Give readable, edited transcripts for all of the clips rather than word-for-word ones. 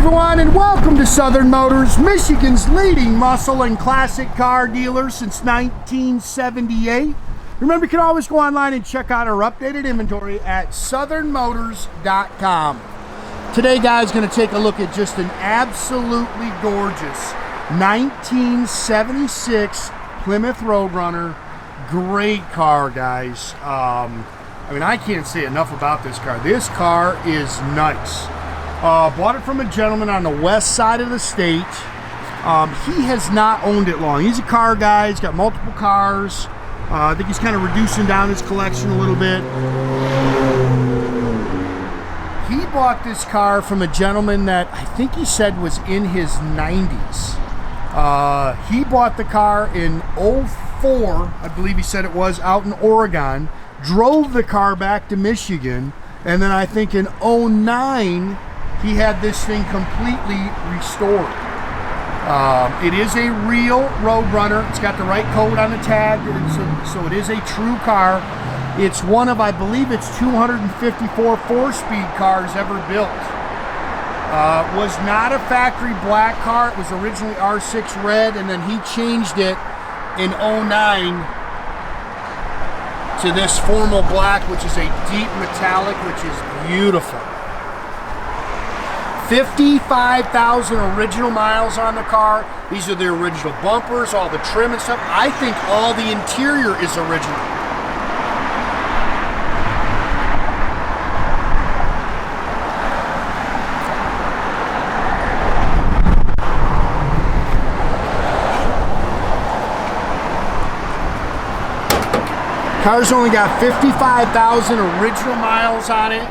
everyone, and welcome to Southern Motors, Michigan's leading muscle and classic car dealer since 1978. Remember, you can always go online and check out our updated inventory at southernmotors.com. Today, guys, going to take a look at just an absolutely gorgeous 1976 Plymouth Roadrunner. Great car, guys. I mean, I can't say enough about this car. This car is nice. Bought it from a gentleman on the west side of the state. He has not owned it long. He's a car guy. He's got multiple cars. I think he's kind of reducing down his collection a little bit. He bought this car from a gentleman that I think he said was in his 90s. He bought the car in 04, I believe he said it was, out in Oregon. Drove the car back to Michigan. And then I think in 09, he had this thing completely restored. It is a real Roadrunner. It's got the right code on the tag, so it is a true car. It's one of, I believe it's 254 four-speed cars ever built. Was not a factory black car. It was originally R6 red, and then he changed it in 09 to this formal black, which is a deep metallic, which is beautiful. 55,000 original miles on the car. These are the original bumpers, all the trim and stuff. I think all the interior is original. Car's only got 55,000 original miles on it.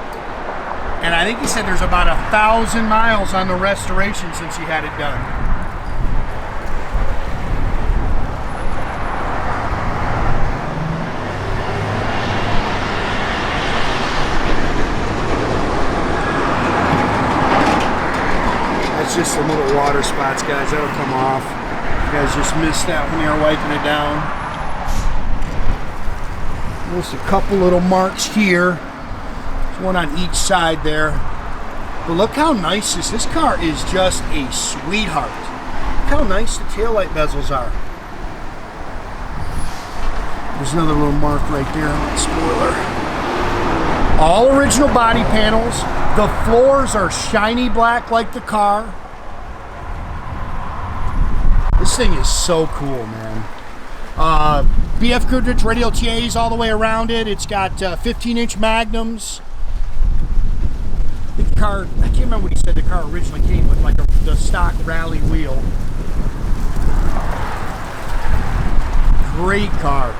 And I think he said there's about 1,000 miles on the restoration since he had it done. That's just some little water spots, guys. That'll come off. You guys just missed that when you were wiping it down. Just a couple little marks here. One on each side there. But look how nice this car is. Just a sweetheart. Look how nice the taillight bezels are. There's another little mark right there on the spoiler. All original body panels. The floors are shiny black like the car. This thing is so cool, man. BF Goodrich Radial T all the way around it. It's got 15-inch Magnums. The car, I can't remember what he said the car originally came with, like the stock rally wheel. Great car.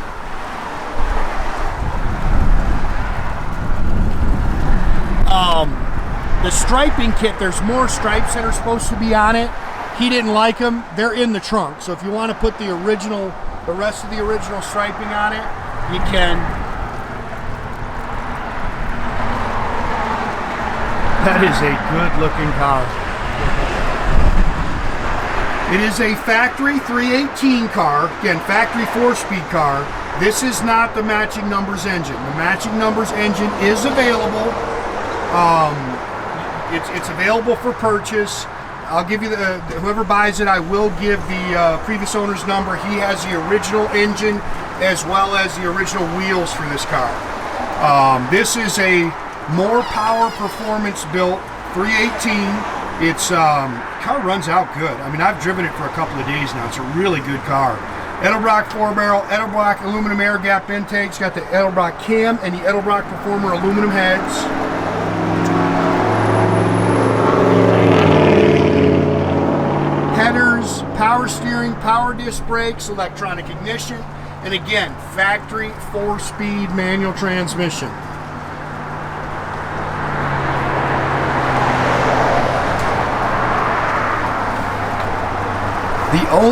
The striping kit, there's more stripes that are supposed to be on it. He didn't like them. They're in the trunk. So if you want to put the rest of the original striping on it, you can. That is a good looking car. It is a factory 318 car. Again, factory 4-speed car. This is not the matching numbers engine. The matching numbers engine is available. It's available for purchase. I'll give you whoever buys it, I will give the previous owner's number. He has the original engine as well as the original wheels for this car. This is a more power performance built 318. It's car runs out good. I mean, I've driven it for a couple of days now. It's a really good car. Edelbrock 4-barrel, Edelbrock aluminum air gap intakes. Got the Edelbrock cam and the Edelbrock Performer aluminum heads. Headers, power steering, power disc brakes, electronic ignition, and again, factory 4-speed manual transmission.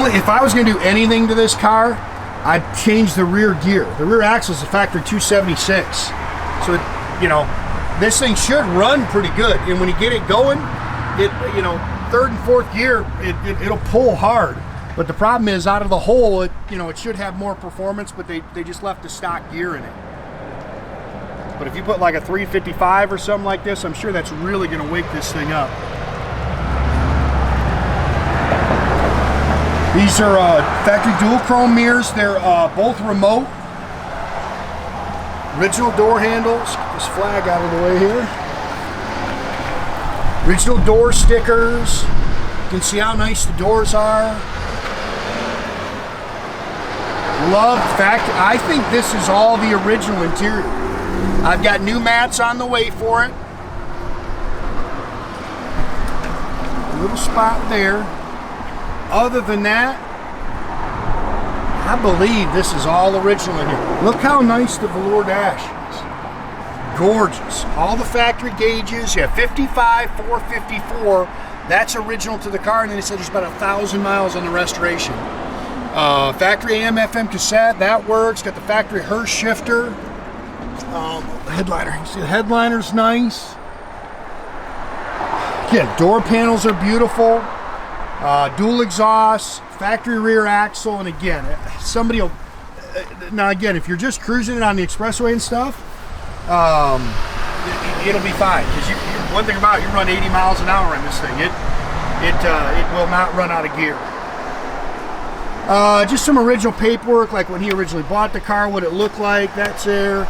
If I was going to do anything to this car, I'd change the rear gear. The rear axle is a factory 276. So, this thing should run pretty good. And when you get it going, third and fourth gear, it'll pull hard. But the problem is, out of the hole, it should have more performance, but they just left the stock gear in it. But if you put like a 355 or something like this, I'm sure that's really going to wake this thing up. These are factory dual chrome mirrors. They're both remote. Original door handles. Get this flag out of the way here. Original door stickers. You can see how nice the doors are. Love the fact, I think this is all the original interior. I've got new mats on the way for it. A little spot there. Other than that, I believe this is all original in here. Look how nice the velour dash is. Gorgeous. All the factory gauges. You have 55, 454. That's original to the car, and then they said there's about 1,000 miles on the restoration. Factory am-fm cassette, that works. Got the factory Hurst shifter. The headliner, you see the headliner's nice. Again, door panels are beautiful. Dual exhaust, factory rear axle, and again, somebody will, now again, if you're just cruising it on the expressway and stuff, it'll be fine. Because one thing about it, you run 80 miles an hour on this thing, it will not run out of gear. Just some original paperwork, like when he originally bought the car, what it looked like, that's there.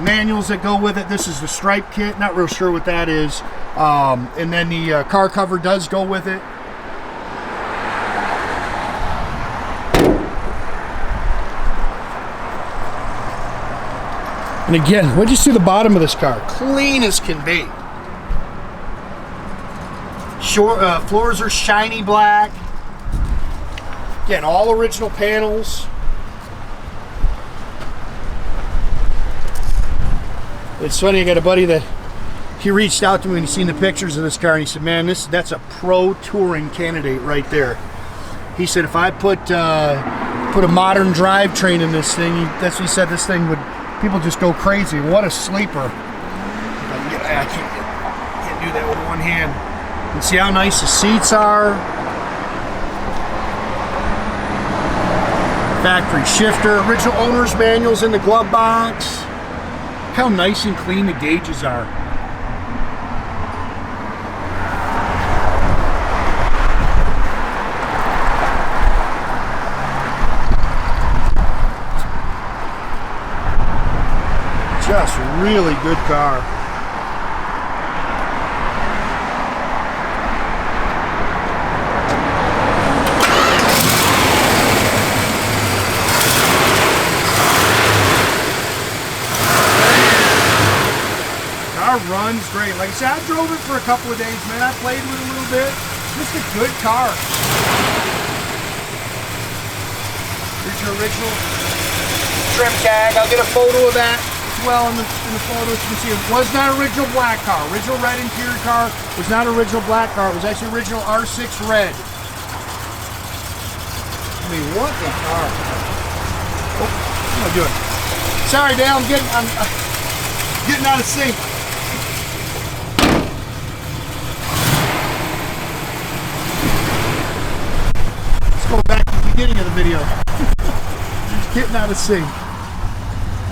Manuals that go with it. This is the stripe kit, not real sure what that is. And then the car cover does go with it. And again, what'd you see the bottom of this car? Clean as can be. Floors are shiny black. Again, all original panels. It's funny, I got a buddy that he reached out to me when he seen the pictures of this car, and he said, man, that's a pro touring candidate right there. He said, if I put a modern drivetrain in this thing, that's what he said, this thing would, people just go crazy. What a sleeper. I can't do that with one hand. You can see how nice the seats are. Factory shifter, original owner's manuals in the glove box. Look how nice and clean the gauges are. Just really good car. Runs great. Like I said, I drove it for a couple of days, man. I played with it a little bit. Just a good car. Here's your original trim tag. I'll get a photo of that as well in the photos. You can see it was not original black car. Original red interior car was not original black car. It was actually original R6 red. I mean, what a car. Oh, what am I doing? Sorry, Dale. I'm getting out of sync. Go back to the beginning of the video. Just getting out of sync.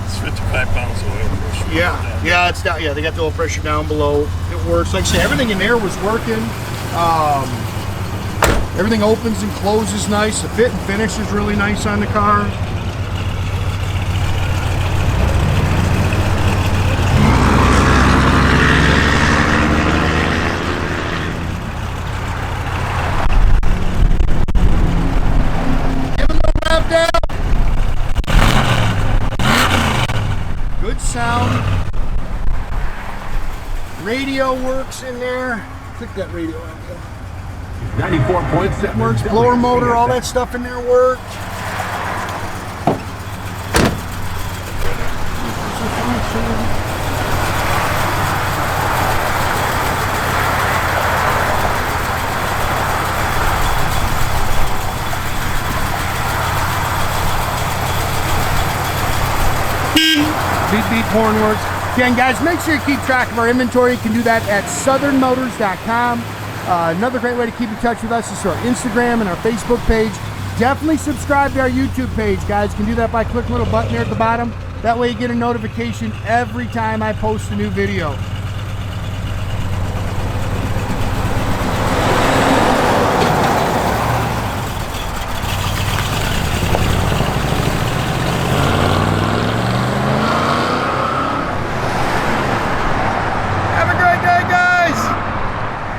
It's 55 pounds of oil pressure. Yeah, it's down. Yeah, they got the oil pressure down below. It works. Like I say, everything in there was working. Everything opens and closes nice. The fit and finish is really nice on the car. Sound. Radio works in there. Click that radio on there. 94 points. It works. Blower motor, all that stuff in there worked. Beep horn works. Again, guys, make sure you keep track of our inventory. You can do that at southernmotors.com. Another great way to keep in touch with us is through our Instagram and our Facebook page. Definitely subscribe to our YouTube page, guys. You can do that by clicking the little button there at the bottom. That way you get a notification every time I post a new video.